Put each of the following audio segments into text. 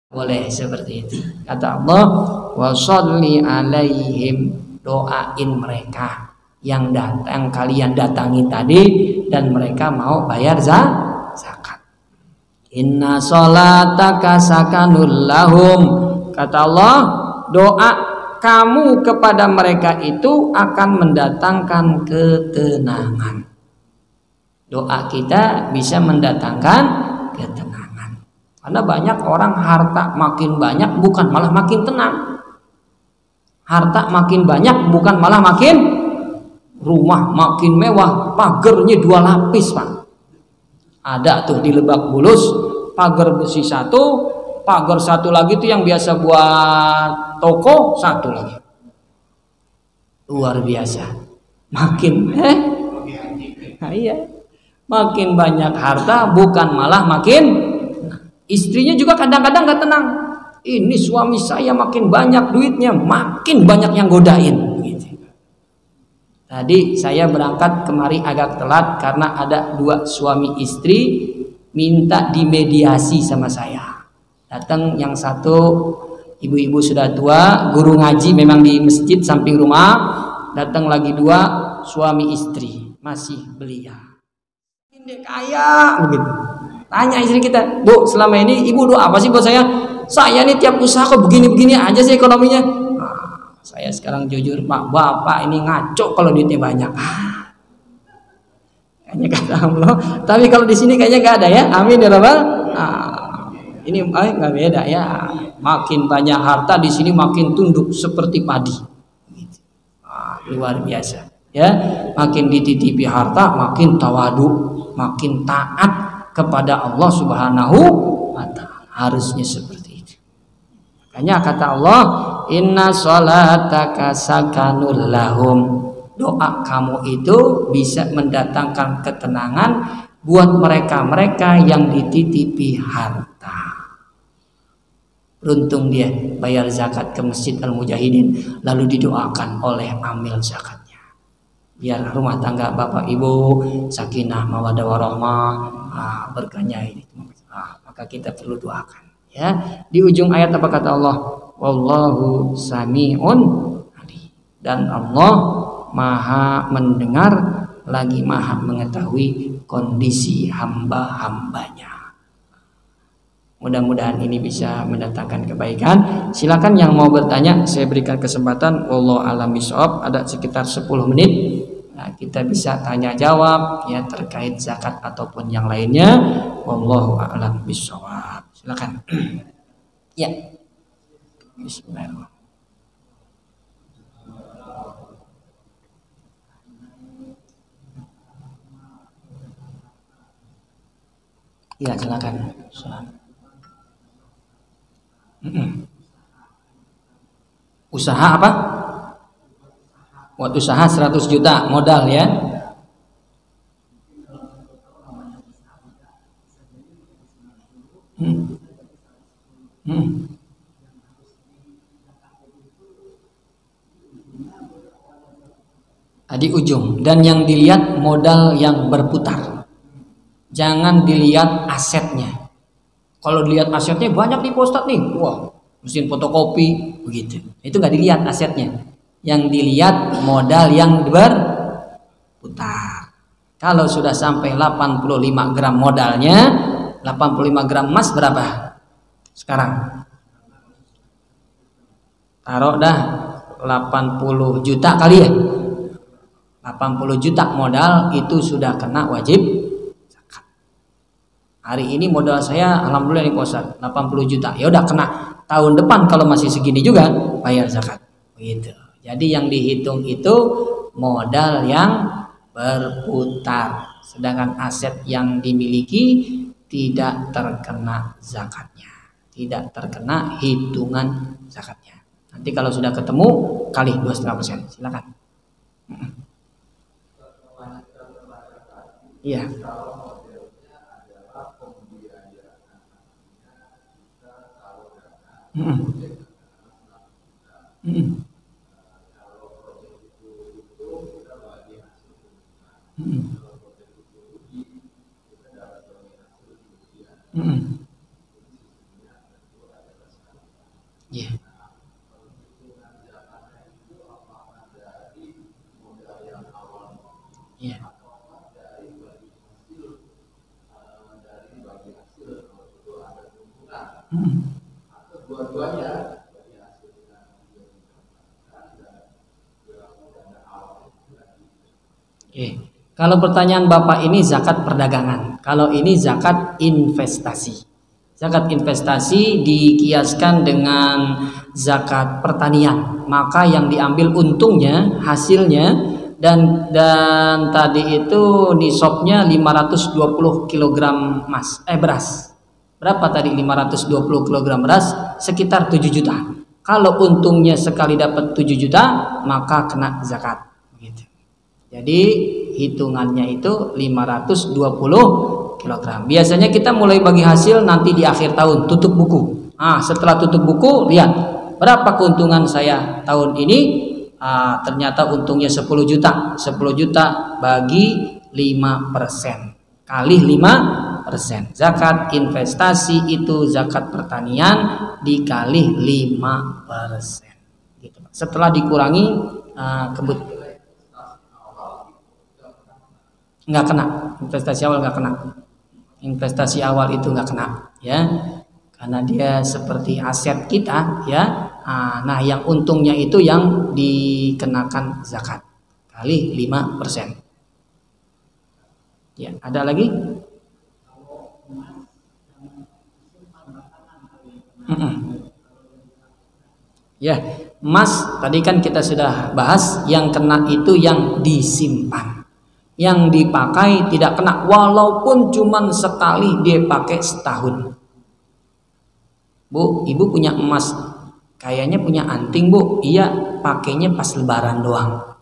Boleh seperti itu. Kata Allah, wa sholli alaihim, doain mereka yang datang kalian datangi tadi dan mereka mau bayar zakat. Inna sholataka sakanul lahum. Kata Allah, doa kamu kepada mereka itu akan mendatangkan ketenangan. Doa kita bisa mendatangkan ketenangan. Karena banyak orang harta makin banyak bukan malah makin tenang. Harta makin banyak bukan malah makin, rumah makin mewah, pagernya 2 lapis Pak. Ada tuh di Lebak Bulus, pagar besi 1, pagar 1 lagi tuh yang biasa buat toko 1 lagi. Luar biasa. Makin nah iya. Makin banyak harta bukan malah makin. Istrinya juga kadang-kadang gak tenang. Ini suami saya makin banyak duitnya, makin banyak yang godain. Gitu. Tadi saya berangkat kemari agak telat karena ada 2 suami istri minta dimediasi sama saya. Datang yang satu ibu-ibu sudah tua, guru ngaji memang di masjid samping rumah. Datang lagi 2 suami istri masih belia. Ini kaya begitu. Tanya istri kita, Bu, selama ini ibu doa apa sih buat saya? Saya nih tiap usaha kok begini-begini aja sih ekonominya. Nah, saya sekarang jujur, Pak, Bapak ini ngaco kalau duitnya banyak. Kayaknya kata Allah. Tapi kalau di sini kayaknya nggak ada ya. Amin ya Rabbal. Ini nggak beda ya. Makin banyak harta di sini makin tunduk seperti padi. Luar biasa. Ya, makin dititipi harta, makin tawadu, makin taat kepada Allah Subhanahu wa ta'ala. Harusnya seperti itu. Makanya kata Allah, inna sholataka sakanul lahum. Doa kamu itu bisa mendatangkan ketenangan buat mereka-mereka yang dititipi harta. Beruntung dia bayar zakat ke Masjid Al-Mujahidin lalu didoakan oleh amil zakatnya. Biar rumah tangga Bapak Ibu sakinah mawaddah warahmah, berkahnya ini. Maka kita perlu doakan ya. Di ujung ayat apa kata Allah? Wallahu sami'un alim. Dan Allah Maha mendengar lagi Maha mengetahui kondisi hamba-hambanya. Mudah-mudahan ini bisa mendatangkan kebaikan. Silakan yang mau bertanya, saya berikan kesempatan. Wallahu a'lam bishawab. Ada sekitar 10 menit. Nah, kita bisa tanya jawab ya terkait zakat ataupun yang lainnya. Wallahu a'lam bishawab. Silakan. Ya. Bismillahirrahmanirrahim. Ya, silakan. Usaha apa? Buat usaha 100 juta modal ya. Di ujung. Dan yang dilihat modal yang berputar. Jangan dilihat asetnya. Kalau dilihat asetnya banyak nih Pak Ustadz nih, wah mesin fotokopi begitu. Itu nggak dilihat asetnya. Yang dilihat modal yang berputar. Kalau sudah sampai 85 gram modalnya, 85 gram emas berapa? Sekarang taruh dah 80 juta kali ya. 80 juta modal itu sudah kena wajib zakat. Hari ini modal saya alhamdulillah nih Pak Ustadz 80 juta. Ya udah kena. Tahun depan kalau masih segini juga bayar zakat. Begitu. Jadi yang dihitung itu modal yang berputar. Sedangkan aset yang dimiliki tidak terkena zakatnya. Tidak terkena hitungan zakatnya. Nanti kalau sudah ketemu kali 2,5%. Silakan. Iya. Ya. Ya. Kalau pertanyaan Bapak ini zakat perdagangan, kalau ini zakat investasi. Zakat investasi dikiaskan dengan zakat pertanian, maka yang diambil untungnya, hasilnya, dan tadi itu nisabnya 520 kg beras. Berapa tadi 520 kg beras? Sekitar 7 juta. Kalau untungnya sekali dapat 7 juta, maka kena zakat. Gitu. Jadi hitungannya itu 520 kg. Biasanya kita mulai bagi hasil nanti di akhir tahun, tutup buku. Setelah tutup buku, lihat berapa keuntungan saya tahun ini. Ternyata untungnya 10 juta. 10 juta bagi 5% kali 5%. Zakat investasi itu zakat pertanian dikali 5%. Gitu. Setelah dikurangi nggak kena, investasi awal nggak kena. Investasi awal itu nggak kena, ya, karena dia seperti aset kita, ya. Nah, yang untungnya itu yang dikenakan zakat kali 5%. Ya, ada lagi? Ya, emas tadi kan kita sudah bahas, yang kena itu yang disimpan. Yang dipakai tidak kena walaupun cuman sekali dia pakai setahun. Bu, ibu punya emas, kayaknya punya anting, Bu. Iya, pakainya pas lebaran doang.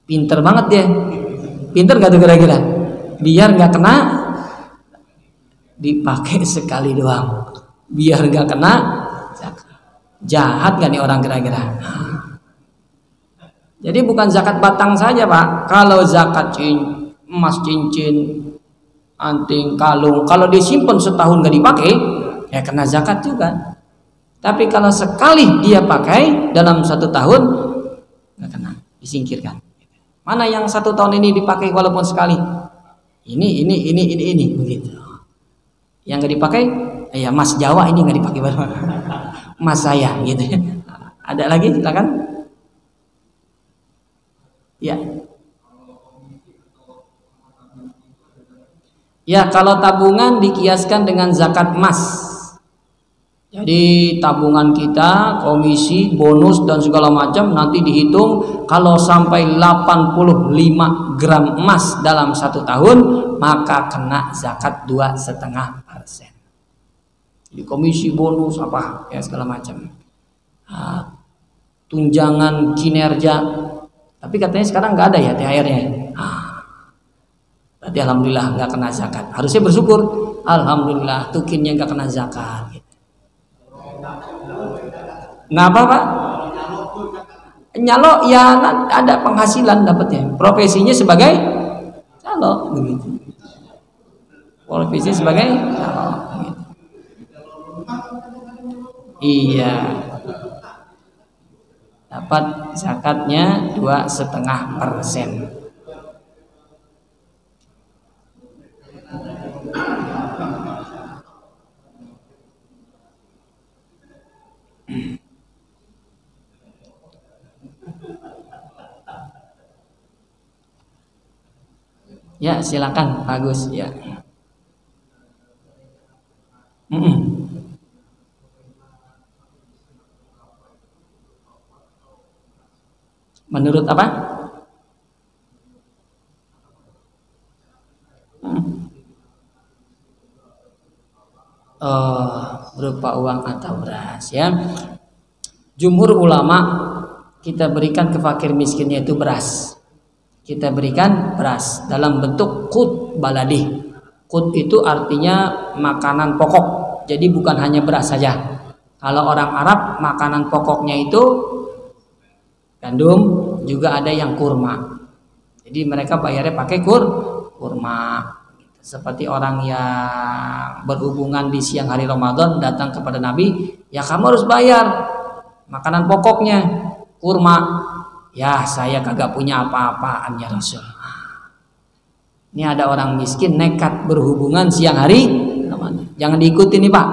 Pinter banget dia. Pinter gak tuh kira-kira? Biar gak kena, dipakai sekali doang. Biar gak kena, jahat gak nih orang kira-kira? Jadi bukan zakat batang saja, Pak. Kalau zakat emas, cincin, anting, kalung, kalau disimpan setahun gak dipakai, ya kena zakat juga. Tapi kalau sekali dia pakai dalam 1 tahun, gak kena, disingkirkan. Mana yang 1 tahun ini dipakai walaupun sekali? Ini begitu. Yang gak dipakai, ya emas Jawa ini gak dipakai baru. Emas saya, gitu. Ada lagi, silakan. Ya. Ya, kalau tabungan dikiaskan dengan zakat emas. Jadi tabungan kita, komisi, bonus dan segala macam nanti dihitung, kalau sampai 85 gram emas dalam 1 tahun, maka kena zakat 2,5%. Jadi komisi, bonus apa ya segala macam. Tunjangan kinerja. Tapi katanya sekarang nggak ada ya THR-nya. Berarti alhamdulillah nggak kena zakat. Harusnya bersyukur. Alhamdulillah tukinnya nggak kena zakat. Nggak apa Pak? Nyalo ya ada penghasilan dapatnya. Profesinya sebagai calo begitu. Profesi sebagai calo. Begitu. Iya. Dapat zakatnya 2,5%. Ya silakan bagus ya. Menurut apa? Berupa uang atau beras ya. Jumhur ulama kita berikan ke fakir miskinnya itu beras. Kita berikan beras dalam bentuk qut baladi. Qut itu artinya makanan pokok. Jadi bukan hanya beras saja. Kalau orang Arab makanan pokoknya itu gandum, juga ada yang kurma. Jadi mereka bayarnya pakai kurma. Gitu. Seperti orang yang berhubungan di siang hari Ramadan datang kepada Nabi, ya kamu harus bayar makanan pokoknya, kurma. Ya saya kagak punya apa-apaan ya Rasul. Ini ada orang miskin nekat berhubungan siang hari Ramadan. Jangan diikuti nih Pak.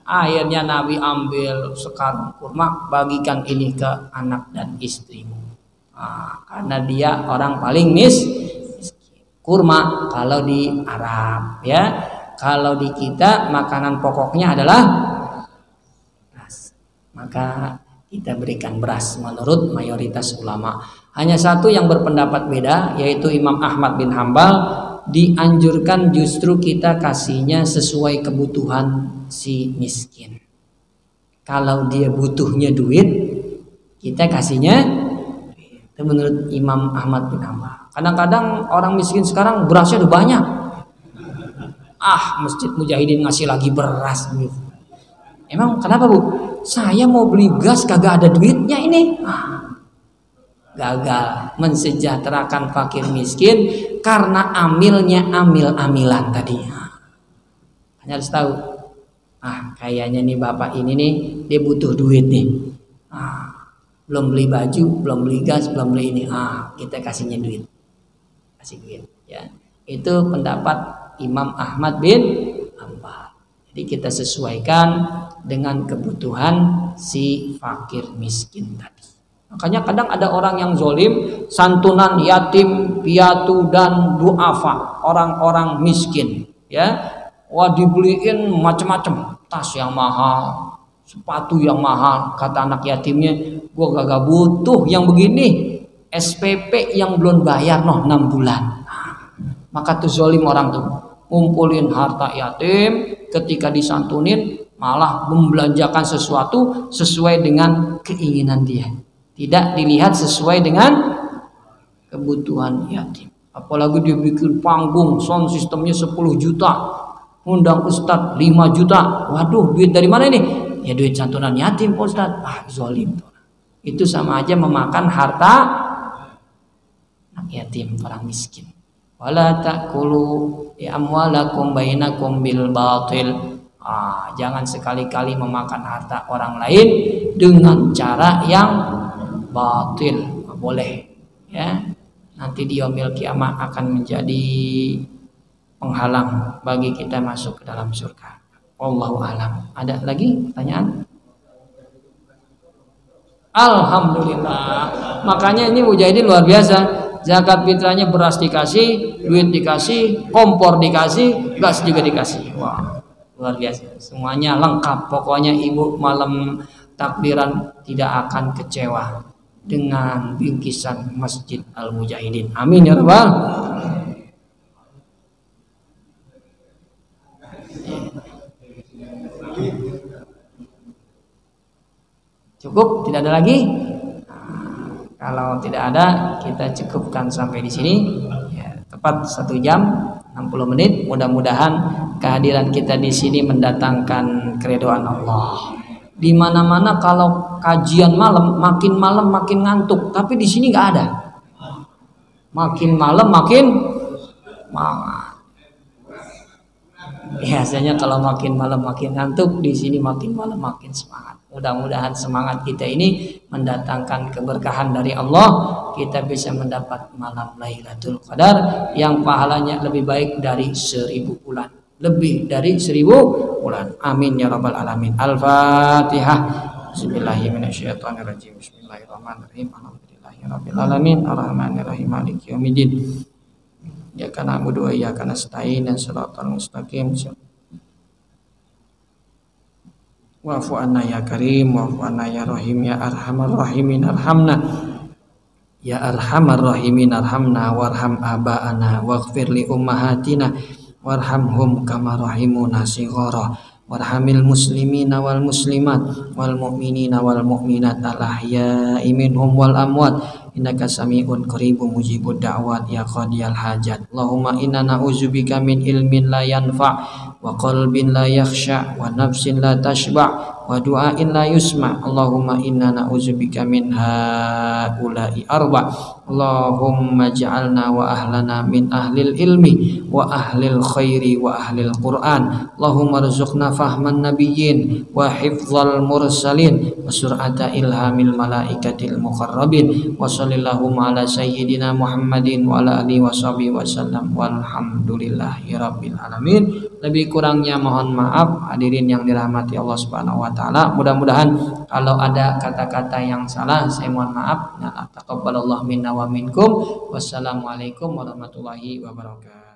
Akhirnya Nabi ambil sekarung kurma, bagikan ini ke anak dan istrimu. Karena dia orang paling miskin. Kurma kalau di Arab ya, kalau di kita makanan pokoknya adalah beras, maka kita berikan beras menurut mayoritas ulama. Hanya satu yang berpendapat beda, yaitu Imam Ahmad bin Hambal, dianjurkan justru kita kasihnya sesuai kebutuhan si miskin. Kalau dia butuhnya duit, kita kasihnya duit. Itu menurut Imam Ahmad bin Hambal. Kadang-kadang orang miskin sekarang berasnya udah banyak. Masjid Mujahidin ngasih lagi beras gitu. Emang kenapa Bu? Saya mau beli gas kagak ada duitnya ini. Gagal mensejahterakan fakir miskin karena amilnya amil-amilan tadi. Hanya harus tahu. Kayaknya nih bapak ini nih dia butuh duit nih. Belum beli baju, belum beli gas, belum beli ini. Kita kasihnya duit. Kasih duit ya. Itu pendapat Imam Ahmad bin Hambal. Jadi kita sesuaikan dengan kebutuhan si fakir miskin tadi. Makanya kadang ada orang yang zolim, santunan yatim, piatu dan duafa, orang-orang miskin ya. Wah dibeliin macam-macam, tas yang mahal, sepatu yang mahal. Kata anak yatimnya, gua gak butuh yang begini, SPP yang belum bayar 6 bulan. Maka tuh zolim orang tuh, ngumpulin harta yatim, ketika disantunin malah membelanjakan sesuatu sesuai dengan keinginan dia, tidak dilihat sesuai dengan kebutuhan yatim. Apalagi dia bikin panggung, sound sistemnya 10 juta, undang ustadz 5 juta. Waduh, duit dari mana ini? Ya duit santunan yatim Pak Ustadz. Zolim. Itu sama aja memakan harta anak yatim, orang miskin. Wala ta'kulu amwalakum bainakum bil batil. Jangan sekali-kali memakan harta orang lain dengan cara yang batil. Boleh ya. Nanti di yaumil kiamah akan menjadi penghalang bagi kita masuk ke dalam surga. Wallahu a'lam. Ada lagi pertanyaan? Alhamdulillah. Makanya ini Mujahidin luar biasa. Zakat fitrahnya beras dikasih, duit dikasih, kompor dikasih, gas juga dikasih. Wah, luar biasa. Semuanya lengkap. Pokoknya ibu malam takbiran tidak akan kecewa dengan bingkisan Masjid Al-Mujahidin. Amin ya rabbal. Cukup? Tidak ada lagi? Kalau tidak ada, kita cukupkan sampai di sini. Ya, tepat 1 jam 60 menit. Mudah-mudahan kehadiran kita di sini mendatangkan keridhaan Allah. Di mana-mana kalau kajian malam makin ngantuk, tapi di sini nggak ada. Makin malam makin semangat. Biasanya kalau makin malam makin ngantuk, di sini makin malam makin semangat. Mudah-mudahan semangat kita ini mendatangkan keberkahan dari Allah. Kita bisa mendapat malam Lailatul Qadar yang pahalanya lebih baik dari 1000 bulan. Lebih dari 1000 bulan. Amin ya rabbal alamin. Al-Fatihah. Bismillahirrahmanirrahim. Bismillahirrahmanirrahim. Alhamdulillahirabbil alamin. Arrahmanirrahim. Maliki yaumiddin. Iyyaka na'budu wa iyyaka nasta'in. Shiratal mustaqim. Wa'fu anna ya karim, wa'fu anna ya rahim, ya arhamar rahimin arhamna, ya arhamar rahimin arhamna, warham aba'ana, waghfir li ummahatina, warhamhum kama rahimuna sighara, warhamil muslimina wal muslimat, wal mu'minina wal mu'minat, al ahya'i minhum wal amwat, innaka sami'un qaribun mujibud da'wat ya qadiyal hajat. Allahumma inna na'udzubika min ilmin la yanfa' wa qalbin la yakhsha wa nafsin la tashba' wa wa du'ain la yusma. Allahumma inna na'udzubika min haula'i arba. Allahumma ja'alna wa ahlana min ahlil ilmi wa ahlil khairi wa ahlil Qur'an. Allahumma rzuqna fahman nabiyyin wa hifdzal mursalin wa sur'ata ilhamil malaikatil muqarrabin. Wa sallallahu ala sayyidina Muhammadin wa ala alihi washabihi wasallam walhamdulillahi rabbil alamin. Lebih kurangnya mohon maaf hadirin yang dirahmati Allah Subhanahu wa taala. Mudah-mudahan kalau ada kata-kata yang salah saya mohon maaf. Taqabbalallahu minna wa minkum. Wassalamualaikum warahmatullahi wabarakatuh.